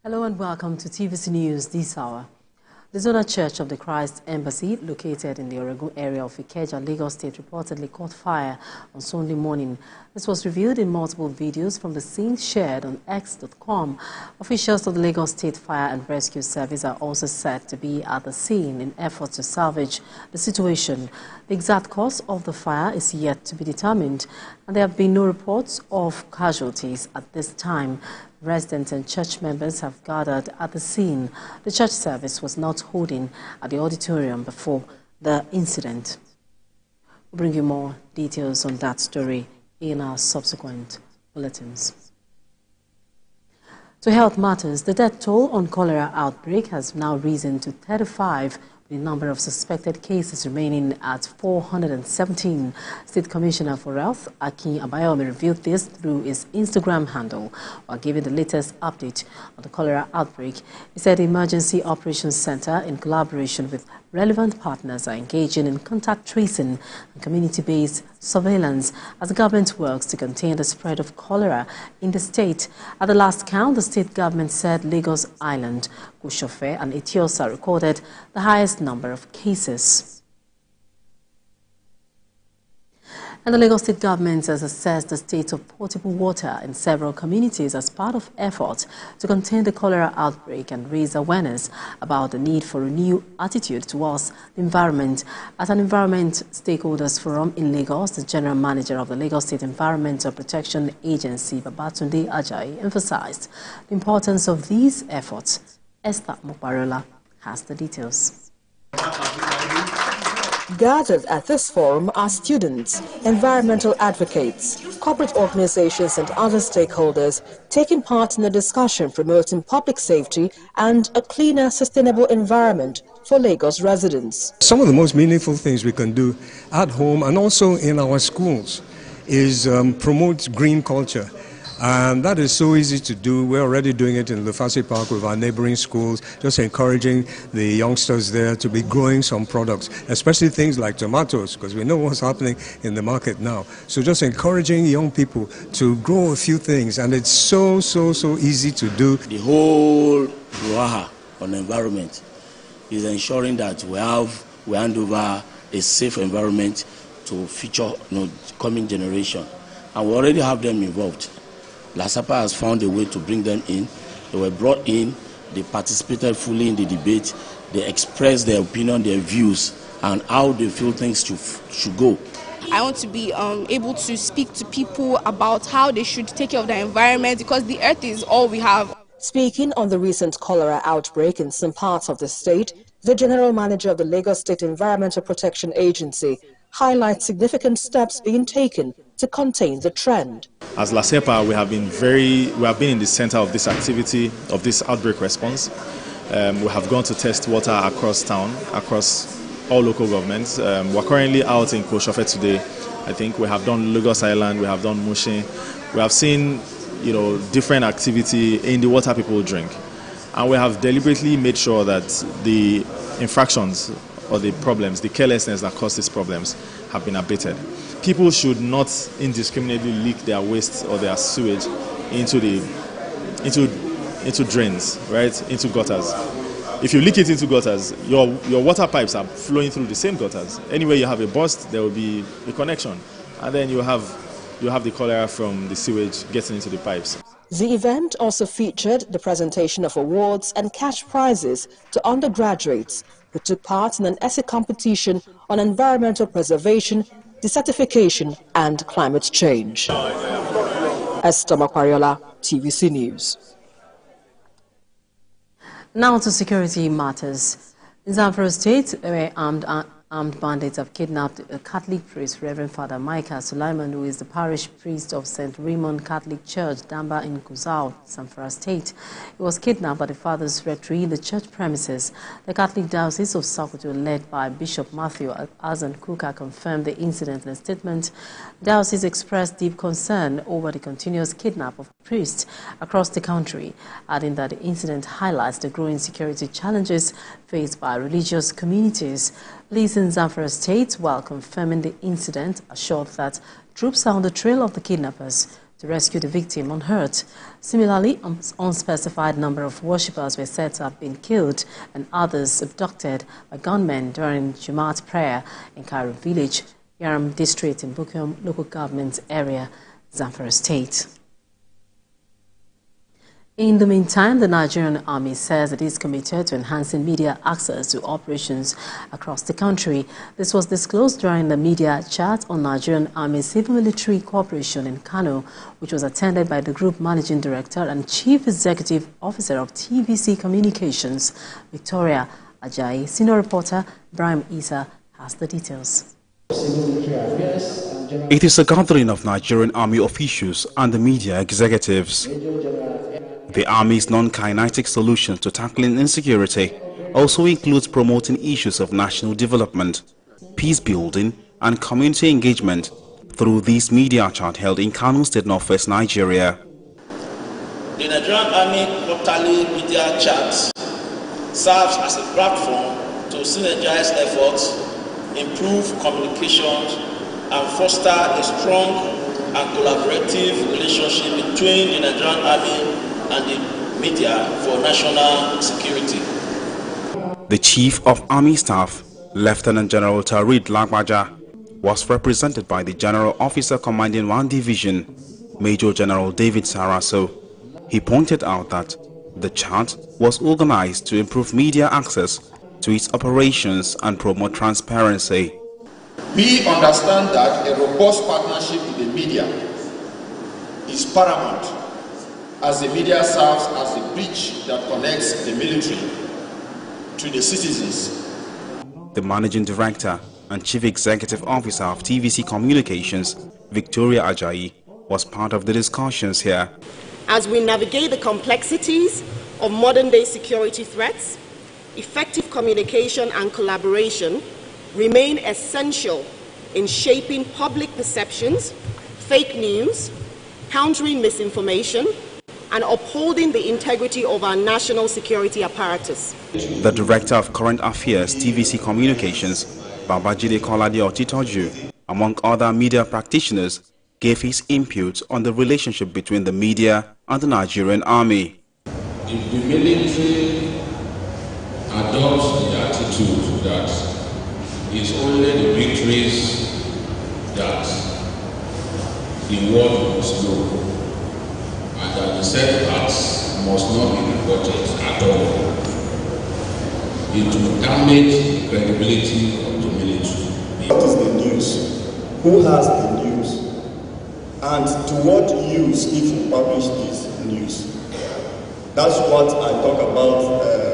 Hello and welcome to TVC News this hour. The Zonal Church of the Christ Embassy, located in the Oregun area of Ikeja, Lagos State, reportedly caught fire on Sunday morning. This was revealed in multiple videos from the scene shared on X.com. Officials of the Lagos State Fire and Rescue Service are also said to be at the scene in efforts to salvage the situation. The exact cause of the fire is yet to be determined, and there have been no reports of casualties at this time. Residents and church members have gathered at the scene. The church service was not holding at the auditorium before the incident. We'll bring you more details on that story in our subsequent bulletins. To health matters, the death toll on cholera outbreak has now risen to 35. The number of suspected cases remaining at 417. State Commissioner for Health, Akin Abayomi, revealed this through his Instagram handle while giving the latest update on the cholera outbreak. He said the Emergency Operations Center, in collaboration with relevant partners, are engaging in contact tracing and community-based surveillance as the government works to contain the spread of cholera in the state. At the last count, the state government said Lagos Island, Kushofe and Etiosa recorded the highest number of cases. And the Lagos State government has assessed the state of potable water in several communities as part of efforts to contain the cholera outbreak and raise awareness about the need for a new attitude towards the environment. At an Environment Stakeholders Forum in Lagos, the General Manager of the Lagos State Environmental Protection Agency, Babatunde Ajayi, emphasized the importance of these efforts. Esther Mokbarola has the details. Gathered at this forum are students, environmental advocates, corporate organizations and other stakeholders taking part in a discussion promoting public safety and a cleaner, sustainable environment for Lagos residents. Some of the most meaningful things we can do at home and also in our schools is promote green culture. And that is so easy to do. We're already doing it in Lufasi Park with our neighboring schools, just encouraging the youngsters there to be growing some products, especially things like tomatoes, because we know what's happening in the market now. So just encouraging young people to grow a few things, and it's so easy to do. The whole Ruaha on the environment is ensuring that we hand over a safe environment to future coming generation. And we already have them involved. LASAPA has found a way to bring them in. They were brought in, they participated fully in the debate, they expressed their opinion, their views, and how they feel things should go. I want to be able to speak to people about how they should take care of the environment, because the earth is all we have. Speaking on the recent cholera outbreak in some parts of the state, the General Manager of the Lagos State Environmental Protection Agency highlights significant steps being taken to contain the trend. As LASEPA, we have been in the center of this activity, of this outbreak response. We have gone to test water across town, across all local governments. We're currently out in Koshofe today. I think we have done Lagos Island, we have done Mushin. We have seen, different activity in the water people drink. And we have deliberately made sure that the infractions or the problems, the carelessness that cause these problems have been abated. People should not indiscriminately leak their waste or their sewage into drains, right, into gutters. If you leak it into gutters, your water pipes are flowing through the same gutters. Anywhere you have a burst, there will be a connection, and then you have the cholera from the sewage getting into the pipes. The event also featured the presentation of awards and cash prizes to undergraduates who took part in an essay competition on environmental preservation, desertification and climate change. Esther Mokbarola, TVC News. Now to security matters. In Zamfara State, where armed bandits have kidnapped a Catholic priest, Reverend Father Micah Sulaiman, who is the parish priest of St. Raymond Catholic Church, Damba in Gusau, Zamfara State. He was kidnapped by the father's rectory in the church premises. The Catholic Diocese of Sokoto, led by Bishop Matthew Azan Kuka, confirmed the incident in a statement. The diocese expressed deep concern over the continuous kidnap of priests across the country, adding that the incident highlights the growing security challenges faced by religious communities. Police in Zamfara State, while confirming the incident, assured that troops are on the trail of the kidnappers to rescue the victim unhurt. Similarly, an unspecified number of worshippers were said to have been killed and others abducted by gunmen during Jumat prayer in Cairo village, Yaram district in Bukom local government area, Zamfara state. In the meantime, the Nigerian Army says it is committed to enhancing media access to operations across the country. This was disclosed during the media chat on Nigerian Army Civil-Military Cooperation in Kano, which was attended by the Group Managing Director and Chief Executive Officer of TVC Communications, Victoria Ajayi. Senior reporter Ibrahim Isa has the details. It is a gathering of Nigerian Army officials and the media executives. The Army's non-kinetic solution to tackling insecurity also includes promoting issues of national development, peace building and community engagement through this media chat held in Kano State, Northwest Nigeria. The Nigerian Army quarterly media chat serves as a platform to synergize efforts, improve communications and foster a strong and collaborative relationship between the Nigerian Army and the media for national security. The Chief of Army Staff, Lieutenant General Tarid Lagbaja, was represented by the General Officer Commanding 1 Division, Major General David Saraso. He pointed out that the chat was organized to improve media access to its operations and promote transparency. We understand that a robust partnership with the media is paramount, as the media serves as the bridge that connects the military to the citizens. The Managing Director and Chief Executive Officer of TVC Communications, Victoria Ajayi, was part of the discussions here. As we navigate the complexities of modern-day security threats, effective communication and collaboration remain essential in shaping public perceptions, fake news, countering misinformation, and upholding the integrity of our national security apparatus. The Director of Current Affairs, TVC Communications, Babajide Kolade Otitoju, among other media practitioners, gave his input on the relationship between the media and the Nigerian Army. If the military adopts the attitude that it's only the victories that the world must know, and that the setbacks must not be reported at all, it will damage the credibility of the military. What is the news? Who has the news? And to what use if you publish this news? That's what I talk about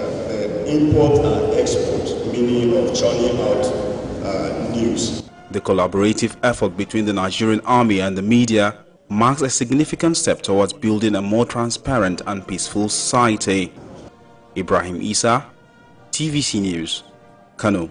import and export, meaning of churning out news. The collaborative effort between the Nigerian Army and the media marks a significant step towards building a more transparent and peaceful society. Ibrahim Isa, TVC News, Kano.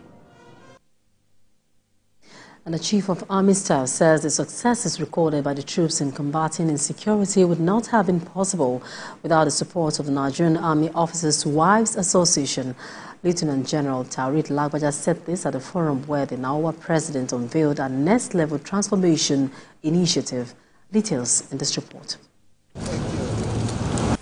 And the Chief of Army Staff says the successes recorded by the troops in combating insecurity would not have been possible without the support of the Nigerian Army Officers' Wives Association. Lieutenant General Tarid Lagbaja said this at a forum where the Nawa president unveiled a next-level transformation initiative. Details in this report.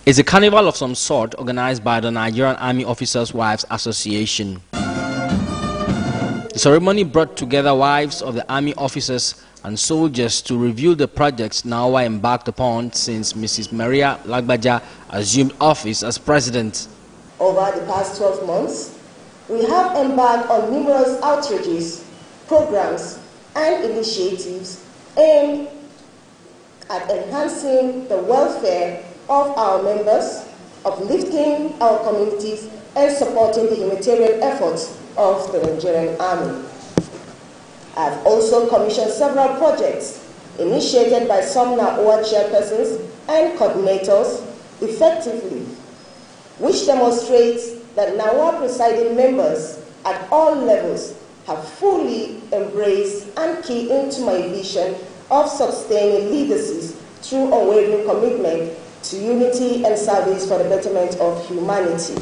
It's a carnival of some sort organized by the Nigerian Army Officers' Wives Association. The ceremony brought together wives of the army officers and soldiers to review the projects Nawa embarked upon since Mrs. Maria Lagbaja assumed office as president. Over the past 12 months, we have embarked on numerous outreaches, programs, and initiatives aimed at enhancing the welfare of our members, uplifting our communities, and supporting the humanitarian efforts of the Nigerian Army. I have also commissioned several projects initiated by some NAOA chairpersons and coordinators effectively, which demonstrates that NAOA presiding members at all levels have fully embraced and keyed into my vision of sustaining legacies through unwavering commitment to unity and service for the betterment of humanity.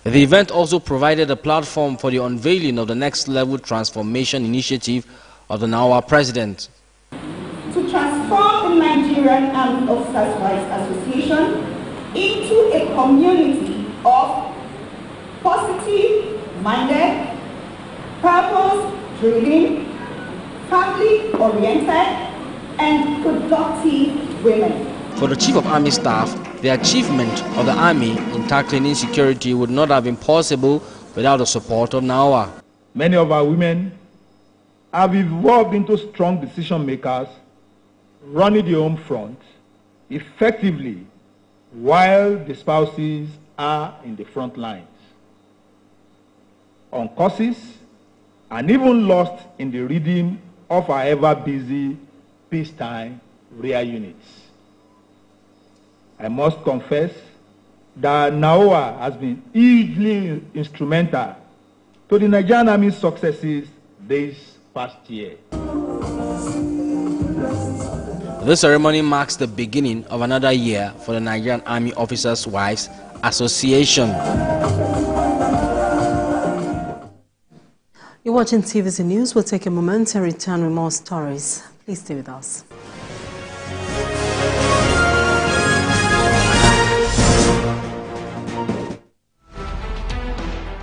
The event also provided a platform for the unveiling of the next-level transformation initiative of the Nawa president. To transform the Nigerian Nigerian Army Officers Wives Association into a community of positive-minded, purpose-driven, family-oriented, and productive women. For the Chief of Army Staff, the achievement of the Army in tackling insecurity would not have been possible without the support of NAWA. Many of our women have evolved into strong decision makers, running the home front effectively while the spouses are in the front lines, on courses, and even lost in the rhythm of our ever-busy peacetime rear units. I must confess that NAWA has been hugely instrumental to the Nigerian Army's successes this past year. This ceremony marks the beginning of another year for the Nigerian Army Officers Wives Association. You're watching TVC News. We'll take a momentary turn with more stories. Please stay with us.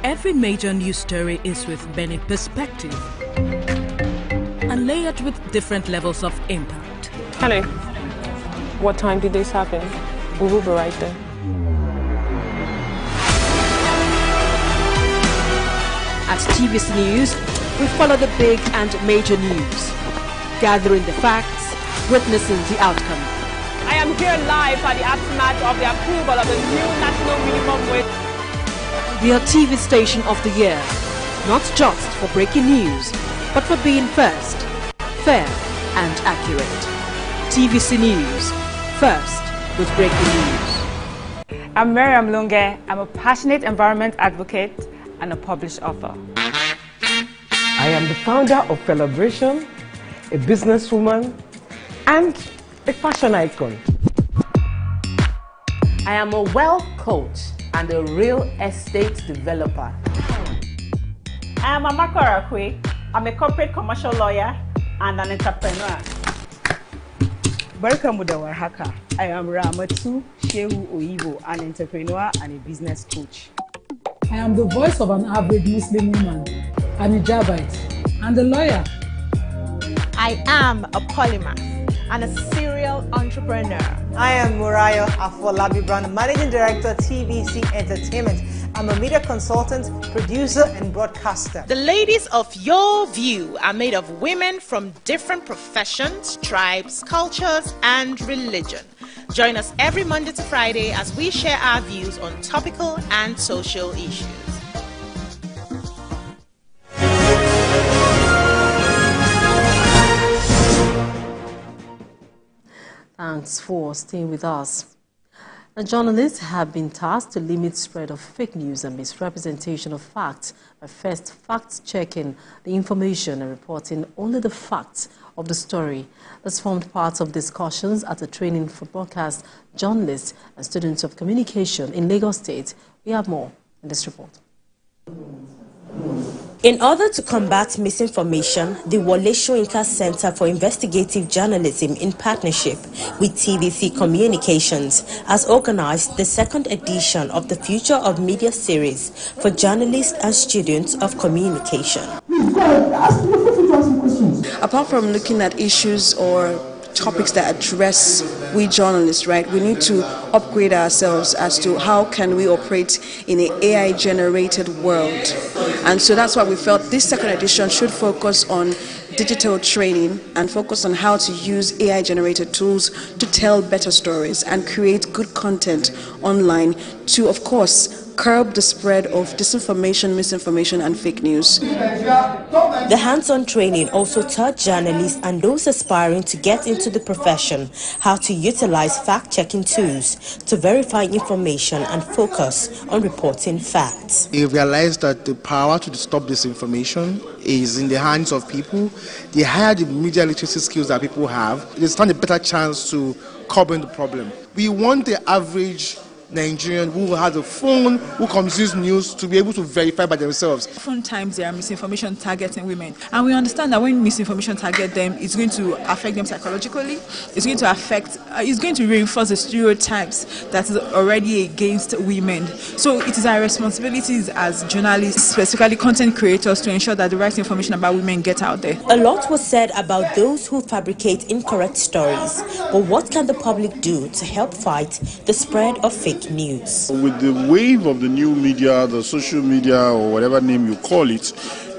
Every major news story is with many perspectives and layered with different levels of impact. Hello. What time did this happen? We will be right there. At TVC News, we follow the big and major news, gathering the facts, witnessing the outcome. I am here live at the aftermath of the approval of the new national minimum wage. We are TV station of the year, not just for breaking news, but for being first, fair and accurate. TVC News, first with breaking news. I'm Miriam Lunge. I'm a passionate environment advocate and a published author. I am the founder of Celebration, a businesswoman, and a fashion icon. I am a wealth coach and a real estate developer. I am Amako Arakwe. I'm a corporate commercial lawyer and an entrepreneur. Barka Mudawar Haka. I am Ramatu Shehu Oyibo, an entrepreneur and a business coach. I am the voice of an average Muslim woman, an hijabite, and a lawyer. I am a polymath and a serial entrepreneur. I am Murayo Afolabi Brown, Managing Director, TVC Entertainment. I'm a media consultant, producer, and broadcaster. The ladies of your view are made of women from different professions, tribes, cultures, and religion. Join us every Monday to Friday as we share our views on topical and social issues. Thanks for staying with us. Now, journalists have been tasked to limit spread of fake news and misrepresentation of facts by first fact-checking the information and reporting only the facts of the story. This formed part of discussions at a training for broadcast journalists and students of communication in Lagos State. We have more in this report. In order to combat misinformation, the Wole Soyinka Center for Investigative Journalism, in partnership with TVC Communications, has organized the second edition of the Future of Media series for journalists and students of communication. Apart from looking at issues or topics that address we journalists, right, we need to upgrade ourselves as to how can we operate in an AI-generated world. And so that's why we felt this second edition should focus on digital training and focus on how to use AI-generated tools to tell better stories and create good content online to, of course, curb the spread of disinformation, misinformation, and fake news. The hands-on training also taught journalists and those aspiring to get into the profession how to utilize fact-checking tools to verify information and focus on reporting facts. We realized that the power to stop disinformation is in the hands of people. The higher the media literacy skills that people have, they stand a better chance to curbing the problem. We want the average Nigerian who has a phone, who consumes news, to be able to verify by themselves. Oftentimes there are misinformation targeting women, and we understand that when misinformation target them, it's going to affect them psychologically. It's going to reinforce the stereotypes that is already against women. So it is our responsibilities as journalists, specifically content creators, to ensure that the right information about women get out there. A lot was said about those who fabricate incorrect stories, but what can the public do to help fight the spread of fake news? With the wave of the new media, the social media, or whatever name you call it,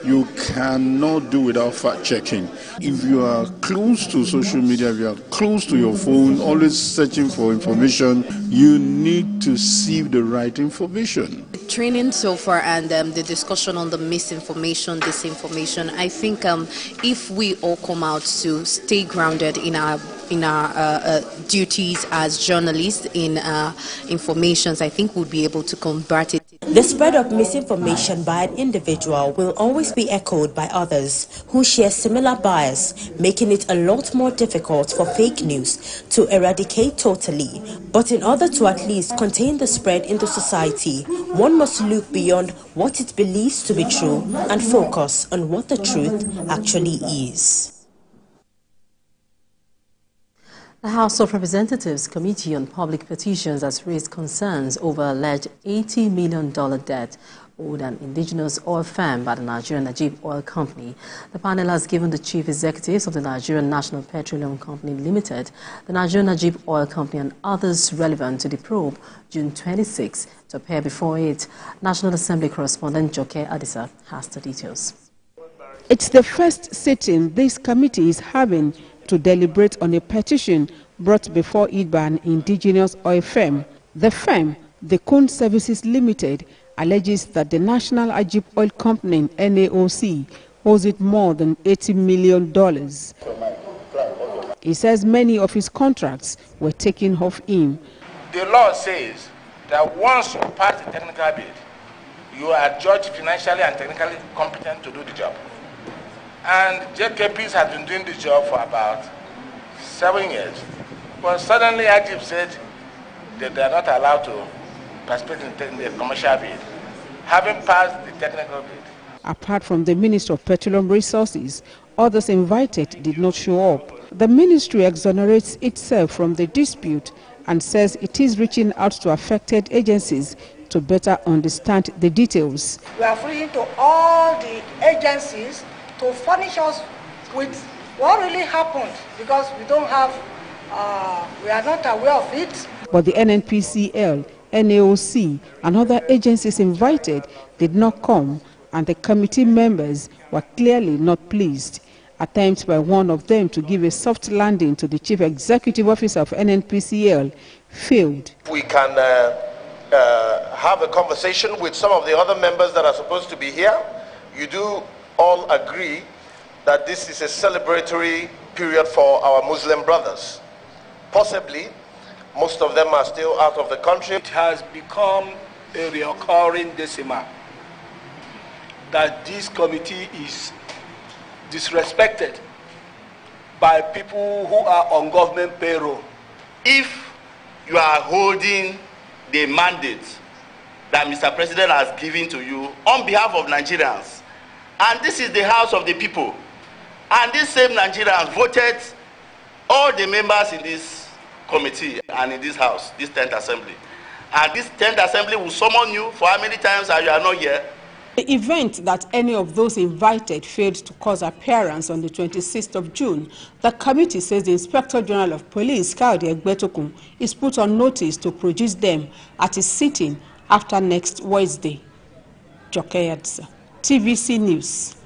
you cannot do without fact-checking. If you are close to social media, if you are close to your phone, always searching for information, you need to sieve the right information. Training so far and the discussion on the misinformation, disinformation, I think if we all come out to stay grounded in our duties as journalists in informations, I think we'll be able to combat it. The spread of misinformation by an individual will always be echoed by others who share similar bias, making it a lot more difficult for fake news to eradicate totally. But in order to at least contain the spread in the society, one must look beyond what it believes to be true and focus on what the truth actually is. The House of Representatives Committee on Public Petitions has raised concerns over alleged $80 million debt owed an indigenous oil firm by the Nigerian Najib Oil Company. The panel has given the chief executives of the Nigerian National Petroleum Company Limited, the Nigerian Najib Oil Company and others relevant to the probe June 26 to appear before it. National Assembly correspondent Joke Adisa has the details. It's the first sitting this committee is having to deliberate on a petition brought before it by an indigenous oil firm. The firm, the Kun Services Limited, alleges that the National Najib Oil Company, NAOC, owes it more than $80 million. He says many of his contracts were taken off him. The law says that once you pass the technical bid, you are judged financially and technically competent to do the job. And JKPs have been doing this job for about 7 years. But suddenly Najib said that they are not allowed to participate in the commercial bid, having passed the technical bid. Apart from the Minister of Petroleum Resources, others invited did not show up. The ministry exonerates itself from the dispute and says it is reaching out to affected agencies to better understand the details. We are free to all the agencies to furnish us with what really happened, because we don't have, we are not aware of it. But the NNPCL, NAOC and other agencies invited did not come, and the committee members were clearly not pleased. Attempts by one of them to give a soft landing to the Chief Executive Officer of NNPCL failed. We can have a conversation with some of the other members that are supposed to be here. You do all agree that this is a celebratory period for our Muslim brothers. Possibly, most of them are still out of the country. It has become a recurring decimal that this committee is disrespected by people who are on government payroll. If you are holding the mandate that Mr. President has given to you on behalf of Nigerians, and this is the house of the people, and these same Nigerians voted all the members in this committee and in this house, this 10th assembly. And this 10th assembly will summon you for how many times and you are not here? The event that any of those invited failed to cause appearance on the 26th of June, the committee says the Inspector General of Police, Kaudi Egbetokun, is put on notice to produce them at his sitting after next Wednesday. Joke Adisa, TVC News.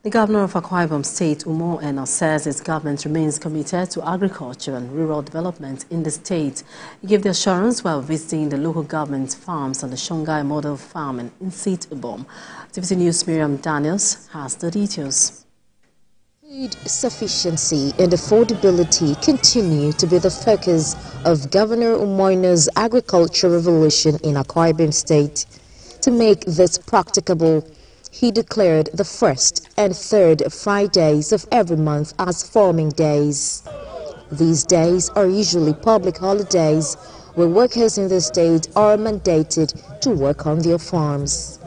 The governor of Akwa Ibom State, Umo Eno, says his government remains committed to agriculture and rural development in the state. He gave the assurance while visiting the local government farms on the Shongai Model Farm in Insit Ibom. TVC News' Miriam Daniels has the details. Food sufficiency and affordability continue to be the focus of Governor Umoino's agriculture revolution in Akwa Ibom State. To make this practicable, he declared the first and third Fridays of every month as farming days. These days are usually public holidays where workers in the state are mandated to work on their farms.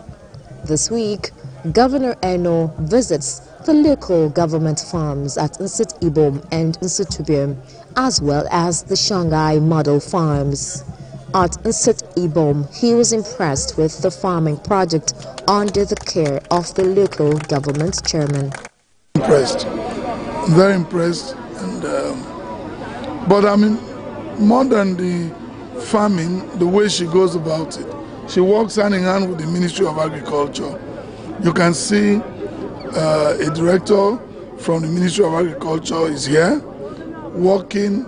This week, Governor Eno visits the local government farms at Nsit Ibom and Nsutubim, as well as the Shanghai model farms. At Nsit Ibom, he was impressed with the farming project under the care of the local government chairman. Impressed, very impressed, and but I mean, more than the farming, the way she goes about it, she works hand in hand with the Ministry of Agriculture. You can see a director from the Ministry of Agriculture is here, working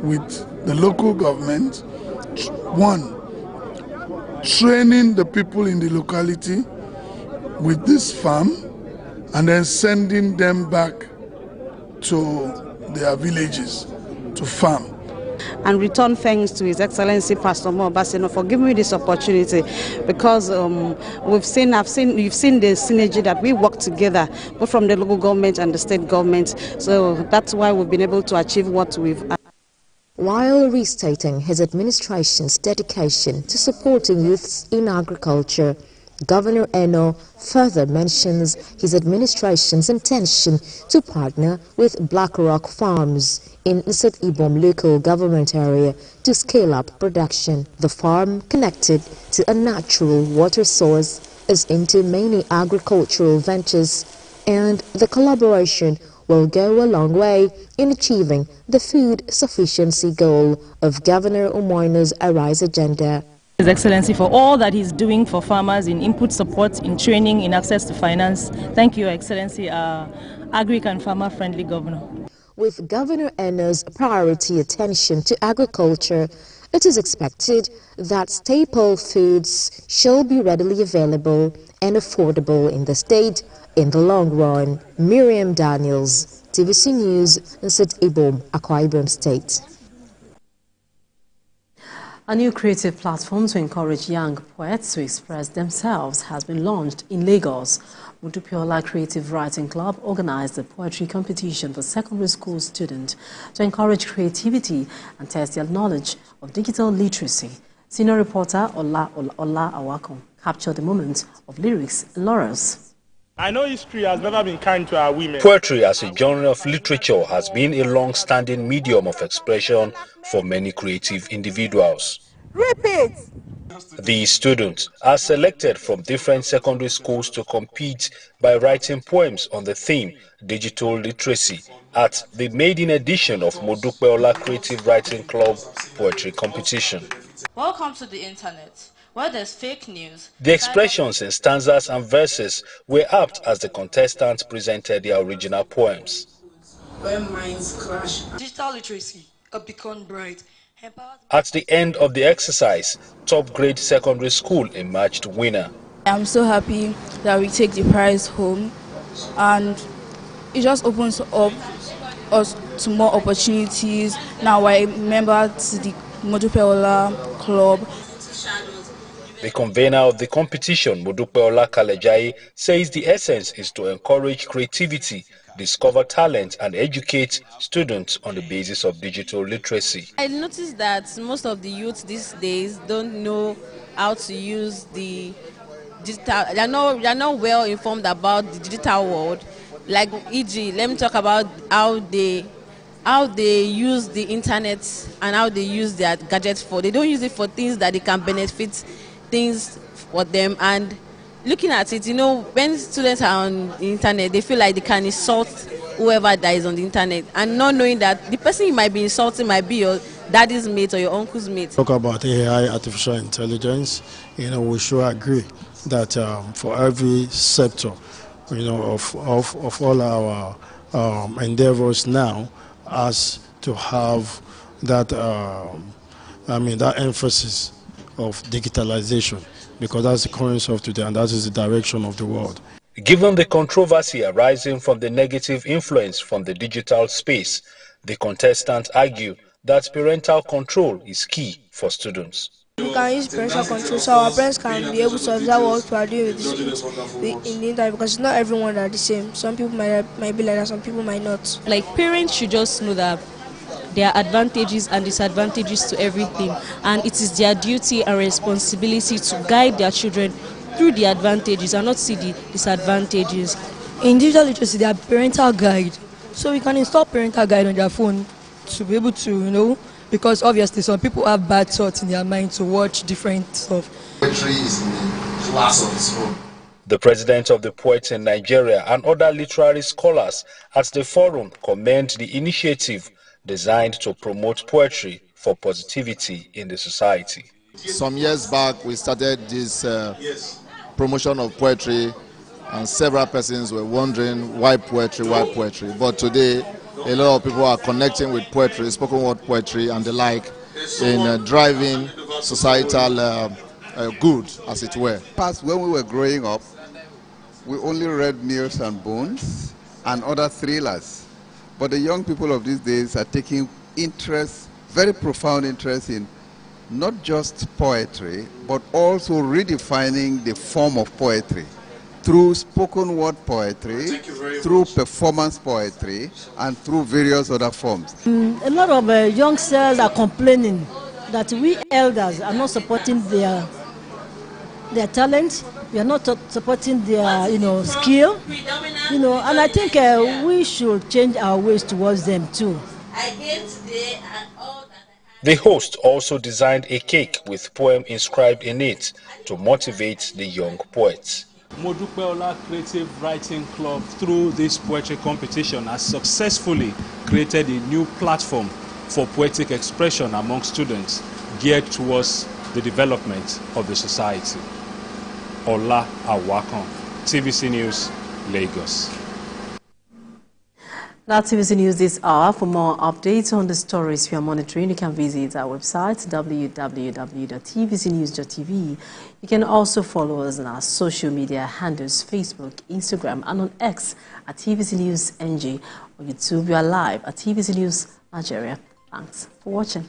with the local government. One, training the people in the locality with this farm, and then sending them back to their villages to farm. And return thanks to His Excellency Pastor Mo Basino for giving me this opportunity, because you've seen the synergy that we work together, both from the local government and the state government. So that's why we've been able to achieve what we've. While restating his administration's dedication to supporting youths in agriculture, Governor Eno further mentions his administration's intention to partner with Black Rock Farms in Nsit Ibom local government area to scale up production. The farm, connected to a natural water source, is into many agricultural ventures, and the collaboration will go a long way in achieving the food sufficiency goal of Governor Umoina's Arise agenda. His Excellency for all that he's doing for farmers in input support, in training, in access to finance. Thank you, Your Excellency, agric and farmer-friendly governor. With Governor Eno's priority attention to agriculture, it is expected that staple foods shall be readily available and affordable in the state in the long run. Miriam Daniels, TVC News, Nsit Ibom, Akwa Ibom State. A new creative platform to encourage young poets to express themselves has been launched in Lagos. Modupiola Creative Writing Club organized a poetry competition for secondary school students to encourage creativity and test their knowledge of digital literacy. Senior reporter Ola Awakon captured the moment of lyrics and laurels. I know history has never been kind to our women. Poetry as a genre of literature has been a long-standing medium of expression for many creative individuals. Repeat! These students are selected from different secondary schools to compete by writing poems on the theme digital literacy at the maiden edition of Modupiola Creative Writing Club Poetry Competition. Welcome to the internet, where there's fake news. The expressions in stanzas and verses were apt as the contestants presented their original poems. When minds clash, digital literacy, a beacon bright. At the end of the exercise, top grade secondary school emerged winner. I'm so happy that we take the prize home, and it just opens up us to more opportunities. Now I member to the Modupiola Club. The convener of the competition, Modupiola Kalejai, says the essence is to encourage creativity, discover talent and educate students on the basis of digital literacy. I noticed that most of the youth these days don't know how to use the digital. They are not well informed about the digital world. Like e.g., let me talk about how they use the internet and how they use their gadgets for. They don't use it for things that they can benefit things for them. And looking at it, when students are on the internet, they feel like they can insult whoever that is on the internet, and not knowing that the person you might be insulting might be your daddy's mate or your uncle's mate. Talk about AI, artificial intelligence. We should agree that for every sector, of all our endeavors now, has to have that that emphasis of digitalization, because that's the currency of today and that is the direction of the world. Given the controversy arising from the negative influence from the digital space, the contestants argue that parental control is key for students. We can use parental control so our parents can be able to observe what we are doing with in the internet, because not everyone are the same. Some people might be like that, some people might not. Like, parents should just know that there are advantages and disadvantages to everything, and it is their duty and responsibility to guide their children through the advantages and not see the disadvantages. In digital literacy, they are parental guide, so we can install parental guide on their phone to be able to, because obviously some people have bad thoughts in their mind to watch different stuff. Poetry is in the class of its own. The president of the Poets in Nigeria and other literary scholars at the forum commend the initiative designed to promote poetry for positivity in the society. Some years back, we started this promotion of poetry, and several persons were wondering why poetry. But today, a lot of people are connecting with poetry, spoken word poetry and the like, in driving societal good, as it were. Past, when we were growing up, we only read Nails and Bones and other thrillers. But the young people of these days are taking interest, very profound interest in not just poetry, but also redefining the form of poetry through spoken word poetry, through performance poetry, and through various other forms. A lot of youngsters are complaining that we elders are not supporting their talent, we are not supporting their skill, and I think we should change our ways towards them too. The host also designed a cake with poem inscribed in it to motivate the young poets. Modupeola Creative Writing Club, through this poetry competition, has successfully created a new platform for poetic expression among students geared towards the development of the society. Ola Awakon, TVC News, Lagos. That's TVC News this hour. For more updates on the stories we are monitoring, you can visit our website, www.tvcnews.tv. You can also follow us on our social media handles, Facebook, Instagram, and on X at TVC News NG. On YouTube, we are live at TVC News Nigeria. Thanks for watching.